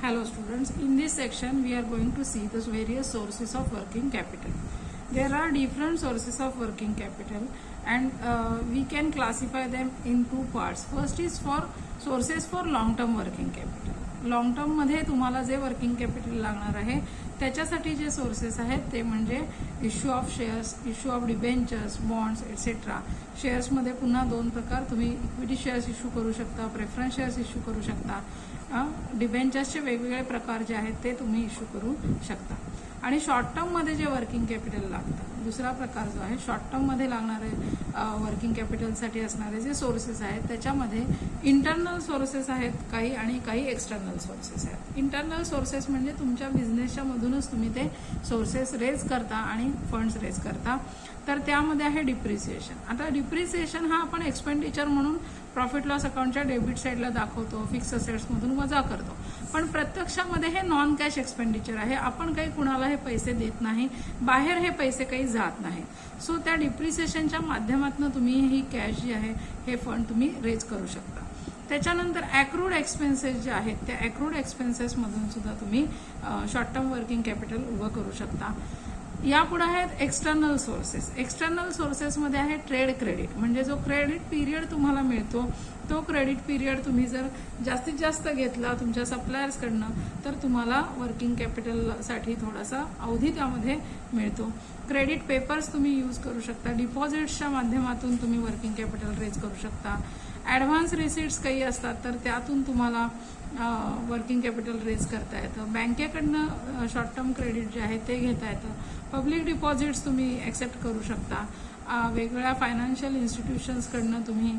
Hello students, in this section we are going to see the various sources of working capital. There are different sources of working capital and we can classify them in two parts. First is for sources for long term working capital. Long term मध्ये तुम्हाला जे working capital लागणार आहे त्याच्यासाठी जे sources आहेत ते म्हणजे issue of shares, issue of debentures, bonds etcetera. शेअर्समध्ये पुन्हा दोन प्रकार, तुम्ही इक्विटी शेअर्स इश्यू करू शकता, प्रेफरन्स शेअर्स इश्यू करू शकता. डिबेंचर्सचे वेगवेगळे प्रकार जे आहेत ते तुम्ही इश्यू करू शकता. आणि शॉर्ट टर्ममध्ये जे वर्किंग कॅपिटल लागतं, दुसरा प्रकार जो आहे शॉर्ट टर्ममध्ये लागणारे वर्किंग कॅपिटलसाठी असणारे जे सोर्सेस आहेत त्याच्यामध्ये इंटरनल सोर्सेस आहेत काही आणि काही एक्सटर्नल सोर्सेस आहेत. इंटरनल सोर्सेस म्हणजे तुमच्या बिझनेसच्या मधूनच तुम्ही ते सोर्सेस रेज करता आणि फंड्स रेज करता. तर त्यामध्ये आहे डिप्रिसिएशन. आता डिप्रिसिएशन हा आपण एक्सपेंडिचर म्हणून प्रॉफिट लॉस अकाउंटच्या डेबिट साईडला दाखवतो, फिक्स असेट्समधून वजा करतो, पण प्रत्यक्षामध्ये हे नॉन कॅश एक्सपेंडिचर आहे. आपण काही कुणाला हे पैसे देत नाही, बाहेर हे पैसे काही जात नाही. सो त्या डिप्रिसिएशनच्या माध्यमातून तुम्ही ही कॅश जी आहे हे फंड तुम्ही रेज करू शकता. त्याच्यानंतर ॲक्रूड एक्सपेन्सेस जे आहेत त्या ॲक्रूड एक्सपेन्सेसमधून सुद्धा तुम्ही शॉर्ट टर्म वर्किंग कॅपिटल उभं करू शकता. यापुढे आहेत एक्सटर्नल सोर्सेस. एक्सटर्नल सोर्सेसमध्ये आहे ट्रेड क्रेडिट, म्हणजे जो क्रेडिट पिरियड तुम्हाला मिळतो तो क्रेडिट पिरियड तुम्ही जर जास्तीत जास्त घेतला तुमच्या सप्लायर्सकडनं तर तुम्हाला वर्किंग कॅपिटलसाठी थोडासा अवधी त्यामध्ये मिळतो. क्रेडिट पेपर्स तुम्ही यूज करू शकता. डिपॉझिट्सच्या माध्यमातून तुम्ही वर्किंग कॅपिटल रेज करू शकता. ॲडव्हान्स रिसिट्स काही असतात तर त्यातून तुम्हाला वर्किंग कॅपिटल रेज करता येतं. बँकेकडनं शॉर्ट टर्म क्रेडिट जे आहे ते घेता येतं. पब्लिक डिपॉझिट्स तुम्ही ॲक्सेप्ट करू शकता. वेगवेगळ्या फायनान्शियल इन्स्टिट्यूशन्सकडनं तुम्ही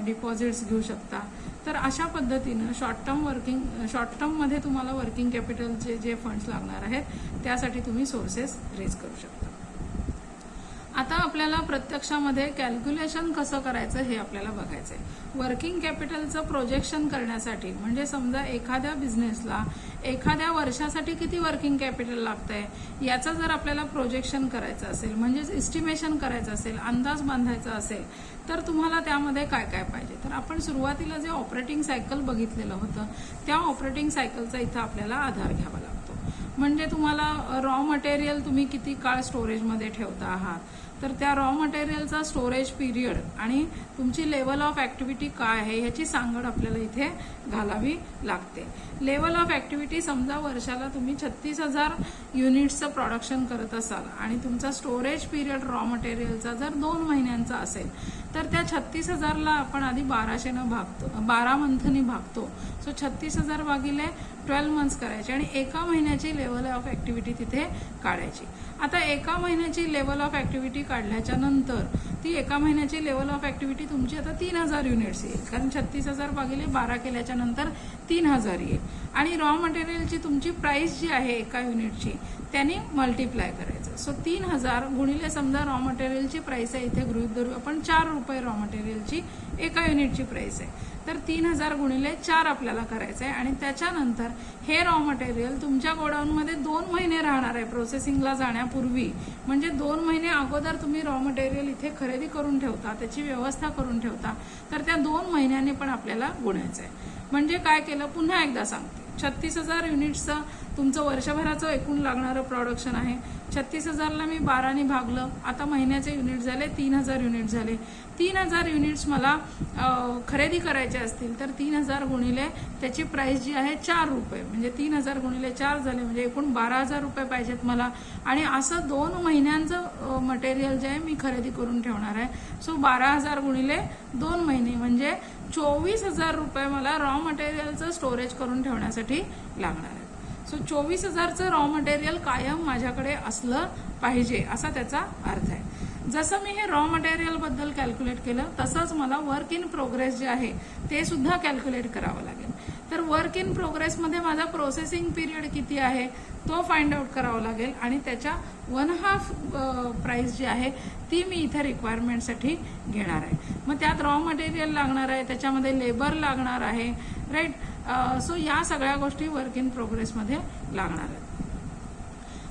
डिपॉझिट्स घेऊ शकता. तर अशा पद्धतीनं शॉर्ट टर्ममध्ये तुम्हाला वर्किंग कॅपिटलचे जे फंड्स लागणार आहेत त्यासाठी तुम्ही सोर्सेस रेज करू शकता. आता आपल्याला प्रत्यक्षामध्ये कॅल्क्युलेशन कसं करायचं हे आपल्याला बघायचं आहे. वर्किंग कॅपिटलचं प्रोजेक्शन करण्यासाठी म्हणजे समजा एखाद्या बिझनेसला एखाद्या वर्षासाठी किती वर्किंग कॅपिटल लागतंय याचं जर आपल्याला प्रोजेक्शन करायचं असेल, म्हणजेच एस्टिमेशन करायचं असेल, अंदाज बांधायचा असेल तर तुम्हाला त्यामध्ये काय काय पाहिजे. तर आपण सुरुवातीला जे ऑपरेटिंग सायकल बघितलेलं होतं त्या ऑपरेटिंग सायकलचा इथं आपल्याला आधार घ्यावा लागतो. म्हणजे तुम्हाला रॉ मटेरियल तुम्ही किती काळ स्टोरेजमध्ये ठेवता आहात तर त्या रॉ मटेरियलचा स्टोरेज पिरियड आणि तुमची लेवल ऑफ ॲक्टिव्हिटी काय आहे ह्याची सांगड आपल्याला इथे घालावी लागते. लेवल ऑफ ॲक्टिव्हिटी समजा वर्षाला तुम्ही 36,000 युनिट्सचं प्रोडक्शन करत असाल आणि तुमचा स्टोरेज पिरियड रॉ मटेरियलचा जर 2 महिन्यांचा असेल तर त्या 36,000ला आपण आधी 1200नं भागतो, 12 मंथनी भागतो. सो 36,000 भागिले 12 मंथ्स करायचे आणि एका महिन्याची लेवल ऑफ ॲक्टिव्हिटी तिथे काढायची. आता एका महिन्याची लेवल ऑफ ॲक्टिव्हिटी काढल्याच्या नंतर ती एका महिन्याची लेवल ऑफ ॲक्टिव्हिटी तुमची आता 3,000 युनिट्स येईल, कारण 36,000 भागिले 12 केल्याच्या नंतर 3,000 येईल. आणि रॉ मटेरियलची तुमची प्राइस जी आहे एका युनिटची त्याने मल्टिप्लाय करायचं. सो 3,000 गुणिले समजा रॉ मटेरियलची प्राइस आहे, इथे गृहीत धरू आपण 4 रुपये रॉ मटेरियलची एका युनिटची प्राइस आहे, तर 3,000 गुणिले 4 आपल्याला करायचं आहे. आणि त्याच्यानंतर हे रॉ मटेरियल तुमच्या गोडाऊनमध्ये 2 महिने राहणार आहे प्रोसेसिंगला जाण्यापूर्वी. म्हणजे 2 महिने अगोदर तुम्ही रॉ मटेरियल इथे खरेदी करून ठेवता, त्याची व्यवस्था करून ठेवता, तर त्या 2 महिन्यांनी पण आपल्याला गुणायचं आहे. म्हणजे काय केलं, पुन्हा एकदा सांगते, 36,000 युनिट्सचं तुमचं वर्षभराचं एकूण लागणारं प्रोडक्शन आहे. 36,000ला मी 12ने भागलं, आता महिन्याचे युनिट झाले 3,000 युनिट झाले. 3,000 युनिट्स मला खरेदी करायचे असतील तर 3,000 गुणिले त्याची प्राइस जी आहे 4 रुपये, म्हणजे 3,000 गुणिले 4 झाले, म्हणजे एकूण 12,000 रुपये पाहिजेत मला. आणि असं 2 महिन्यांचं मटेरियल जे आहे मी खरेदी करून ठेवणार आहे. सो 12,000 गुणिले 2 महिने म्हणजे 24,000 रुपये मला रॉ मटेरियलचं स्टोरेज करून ठेवण्यासाठी लागणार आहे. सो 24,000चं रॉ मटेरियल कायम माझ्याकडे असलं पाहिजे असा त्याचा अर्थ आहे. जसं मी हे रॉ मटेरियलबद्दल कॅल्क्युलेट केलं तसंच मला वर्क इन प्रोग्रेस जे आहे ते सुद्धा कॅल्क्युलेट करावं लागेल. तर वर्क इन प्रोग्रेसमध्ये माझा प्रोसेसिंग पिरियड किती आहे तो फाइंड आउट करावा लागेल आणि त्याच्या 1/2 प्राइस जी आहे ती मी इथे रिक्वायरमेंटसाठी घेणार आहे. मग त्यात रॉ मटेरियल लागणार आहे, त्याच्यामध्ये लेबर लागणार आहे, राईट. सो या सगळ्या गोष्टी वर्क इन प्रोग्रेसमध्ये लागणार आहेत.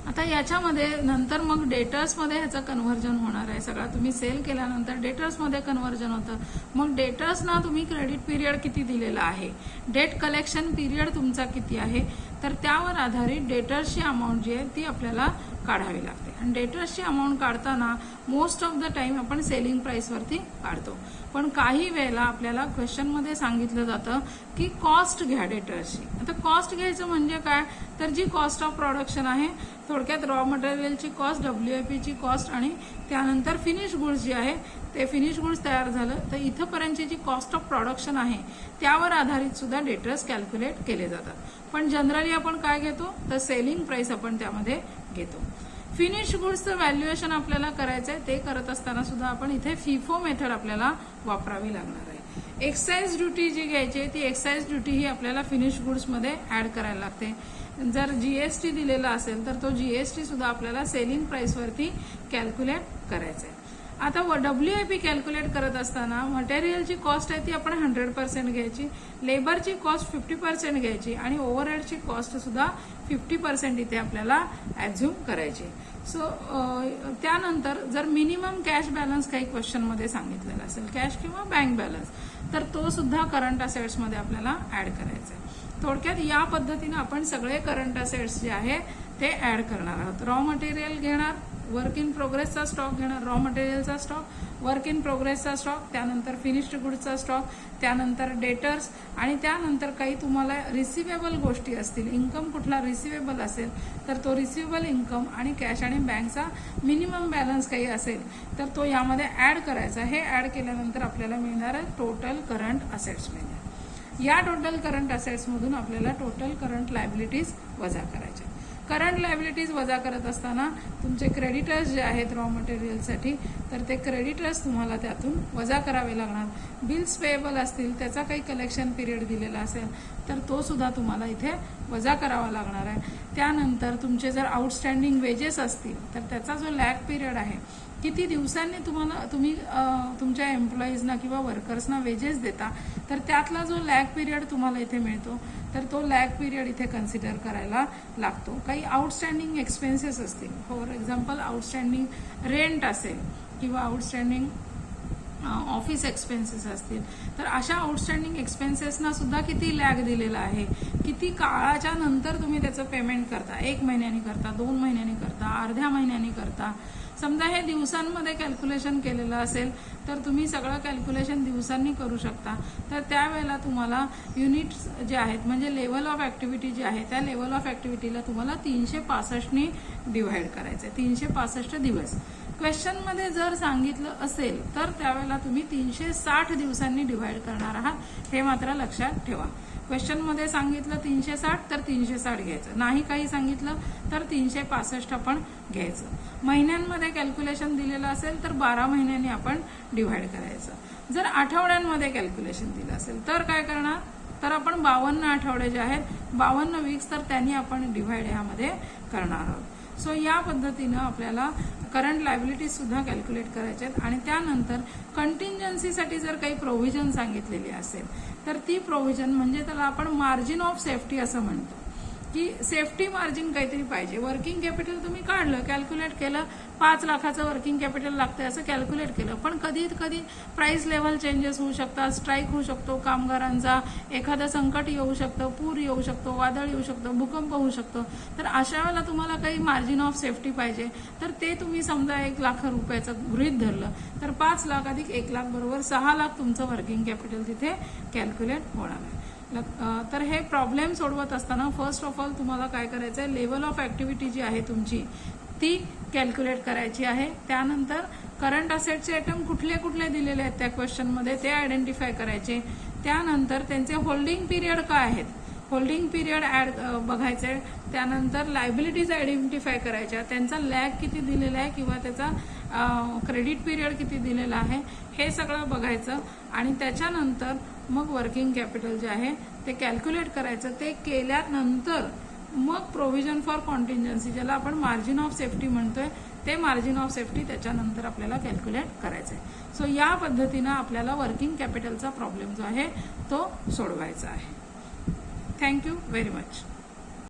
आता याच्यामध्ये नंतर मग डेटर्समध्ये ह्याचं कन्व्हर्जन होणार आहे. सगळा तुम्ही सेल केल्यानंतर डेटर्समध्ये कन्व्हर्जन होतं. मग डेटर्सना तुम्ही क्रेडिट पिरियड किती दिलेला आहे, डेट कलेक्शन पिरियड तुमचा किती आहे, तर त्यावर आधारित डेटर्सची अमाऊंट जी आहे ती आपल्याला काढावी लागते. आणि डेटर्सची अमाऊंट काढताना मोस्ट ऑफ द टाइम आपण सेलिंग प्राइसवरती काढतो. पण काही वेळेला आपल्याला क्वेश्चनमध्ये सांगितलं जातं की कॉस्ट घ्या डेटर्सची. आता कॉस्ट घ्यायचं म्हणजे काय, तर जी कॉस्ट ऑफ प्रोडक्शन आहे, थोडक्यात रॉ मटेरियलची कॉस्ट, WIPची कॉस्ट आणि त्यानंतर फिनिश गुड्स जे आहे ते फिनिश गुड्स तयार झालं तर इथंपर्यंतची जी कॉस्ट ऑफ प्रोडक्शन आहे त्यावर आधारित सुद्धा डेटर्स कॅल्क्युलेट केले जातात. पण जनरली आपण काय घेतो तर सेलिंग प्राइस आपण त्यामध्ये घेतो. फिनिश गुड्सचं व्हॅल्युएशन आपल्याला करायचं आहे. ते करत असताना सुद्धा आपण इथे फिफो मेथड आपल्याला वापरावी लागणार आहे. एक्साइज ड्युटी जी घ्यायची ती एक्साइज ड्युटी ही आपल्याला फिनिश गुड्समध्ये ऍड करायला लागते. जर GST दिलेला असेल तर तो GST सुद्धा आपल्याला सेलिंग प्राइसवरती कॅल्क्युलेट करायचं आहे. आता WIP कॅल्क्युलेट करत असताना मटेरियलची कॉस्ट आहे ती आपण 100% घ्यायची, लेबरची कॉस्ट 50% घ्यायची आणि ओव्हरहेडची कॉस्ट सुद्धा 50% इथे आपल्याला ऍझ्युम करायची. सो त्यानंतर जर मिनिमम कॅश बॅलन्स काही क्वेश्चनमध्ये सांगितलेला असेल, कॅश किंवा बँक बॅलन्स, तर तो सुद्धा करंट असेट्समध्ये आपल्याला ऍड करायचा आहे. थोडक्यात या पद्धतीने आपण सगळे करंट असेट्स जे आहे ते ऍड करणार आहोत. रॉ मटेरियल घेणार, वर्क इन प्रोग्रेसचा स्टॉक घेणार, रॉ मटेरियलचा स्टॉक, वर्क इन प्रोग्रेसचा स्टॉक, त्यानंतर फिनिश्ड गुड्सचा स्टॉक, त्यानंतर डेटर्स आणि त्यानंतर काही तुम्हाला रिसिवेबल गोष्टी असतील, इन्कम कुठला रिसिवेबल असेल तर तो रिसिवेबल इन्कम आणि कॅश आणि बँकचा मिनिमम बॅलन्स काही असेल तर तो यामध्ये ऍड करायचा. हे ऍड केल्यानंतर आपल्याला मिळणार आहे टोटल करंट असेट्स मिळणार. या टोटल करंट असेट्समधून आपल्याला टोटल करंट लायबिलिटीज वजा करायच्या. करंट लायबिलिटीज वजा करत असताना तुमचे क्रेडिटर्स जे आहेत रॉ मटेरियलसाठी तर ते क्रेडिटर्स तुम्हाला त्यातून वजा करावे लागणार. बिल्स पेएबल असतील, त्याचा काही कलेक्शन पिरियड दिलेला असेल तर तो सुद्धा तुम्हाला इथे वजा करावा लागणार आहे. त्यानंतर तुमचे जर आउटस्टँडिंग वेजेस असतील तर त्याचा जो लॅग पिरियड आहे, किती दिवसांनी तुम्ही तुमच्या एम्प्लॉईजना किंवा वर्कर्सना वेजेस देता तर त्यातला जो लॅग पिरियड तुम्हाला इथे मिळतो तर तो लॅग पिरियड इथे कन्सिडर करायला लागतो. काही आउटस्टँडिंग एक्सपेन्सेस असतील, फॉर एक्झाम्पल आउटस्टँडिंग रेंट असेल किंवा आउटस्टँडिंग ऑफिस एक्सपेन्सेस असतील तर अशा आउटस्टँडिंग एक्सपेन्सेसना सुद्धा किती लॅग दिलेला आहे, किती काळाच्या नंतर तुम्ही त्याचं पेमेंट करता, 1 महिन्यानी करता, 2 महिन्यांनी करता, अर्ध्या महिन्यानी करता. समजा हे दिवसांमध्ये कॅल्क्युलेशन केलेलं असेल तर तुम्ही सगळं कॅल्क्युलेशन दिवसांनी करू शकता. तर त्यावेळेला तुम्हाला युनिट्स जे आहेत म्हणजे लेवल ऑफ ऍक्टिव्हिटी जे आहे त्या लेवल ऑफ ऍक्टिव्हिटीला तुम्हाला 365नी डिव्हाइड करायचं आहे. 365 दिवस. क्वेश्चनमध्ये जर सांगितलं असेल तर त्यावेळेला तुम्ही 360 दिवसांनी डिव्हाइड करणार आहात, हे मात्र लक्षात ठेवा. क्वेश्चनमध्ये सांगितलं 360 तर 360 घ्यायचं, नाही काही सांगितलं तर 365 आपण घ्यायचं. महिन्यांमध्ये कॅल्क्युलेशन दिलेलं असेल तर 12 महिन्यांनी आपण डिव्हाइड करायचं. जर आठवड्यांमध्ये कॅल्क्युलेशन दिलं असेल तर काय करणार, तर आपण 52 आठवडे जे आहेत, 52 वीक्स, तर त्यांनी आपण डिव्हाइड यामध्ये करणार आहोत. सो या पद्धतीनं आपल्याला करंट लायबिलिटीज सुद्धा कॅल्क्युलेट करायचे आहेत. आणि त्यानंतर कंटिंजन्सीसाठी जर काही प्रोव्हिजन सांगितलेली असेल तर ती प्रोव्हिजन म्हणजे त्याला आपण मार्जिन ऑफ सेफ्टी असं म्हणतो की सेफ्टी मार्जिन काहीतरी पाहिजे. वर्किंग कॅपिटल तुम्ही काढलं, कॅल्क्युलेट केलं, 5 लाखाचं वर्किंग कॅपिटल लागतंय असं कॅल्क्युलेट केलं, पण कधी प्राइस लेव्हल चेंजेस होऊ शकतात, स्ट्राईक होऊ शकतो कामगारांचा, एखादं संकट येऊ शकतं, पूर येऊ शकतो, वादळ येऊ शकतं, भूकंप होऊ शकतो. तर अशा वेळेला तुम्हाला काही मार्जिन ऑफ सेफ्टी पाहिजे तर ते तुम्ही समजा 1 लाख रुपयाचं गृहीत धरलं तर 5 लाख अधिक 1 लाख बरोबर 6 लाख तुमचं वर्किंग कॅपिटल तिथे कॅल्क्युलेट होणार आहे. तर हे प्रॉब्लेम सोडवत असताना फर्स्ट ऑफ ऑल तुम्हाला काय करायचं आहे, लेवल ऑफ ऍक्टिव्हिटी जी आहे तुमची ती कॅल्क्युलेट करायची आहे. त्यानंतर करंट असेटचे आयटम कुठले कुठले दिलेले आहेत त्या क्वेश्चनमध्ये ते आयडेंटिफाय करायचे. त्यानंतर त्यांचे होल्डिंग पिरियड काय आहेत, होल्डिंग पिरियड बघायचे. त्यानंतर लायबिलिटीज आयडेंटिफाय करायच्या, त्यांचा लॅग किती दिलेला आहे किंवा त्याचा क्रेडिट पिरियड किती दिलेला आहे हे सगळं बघायचं. आणि त्याच्यानंतर मग वर्किंग कॅपिटल जे आहे ते कॅल्क्युलेट करायचं. ते केल्यानंतर मग प्रोव्हिजन फॉर कॉन्टिंजन्सी, ज्याला आपण मार्जिन ऑफ सेफ्टी म्हणतोय, ते मार्जिन ऑफ सेफ्टी त्याच्यानंतर आपल्याला कॅल्क्युलेट करायचं आहे. सो या पद्धतीनं आपल्याला वर्किंग कॅपिटलचा प्रॉब्लेम जो आहे तो सोडवायचा आहे. Thank you very much.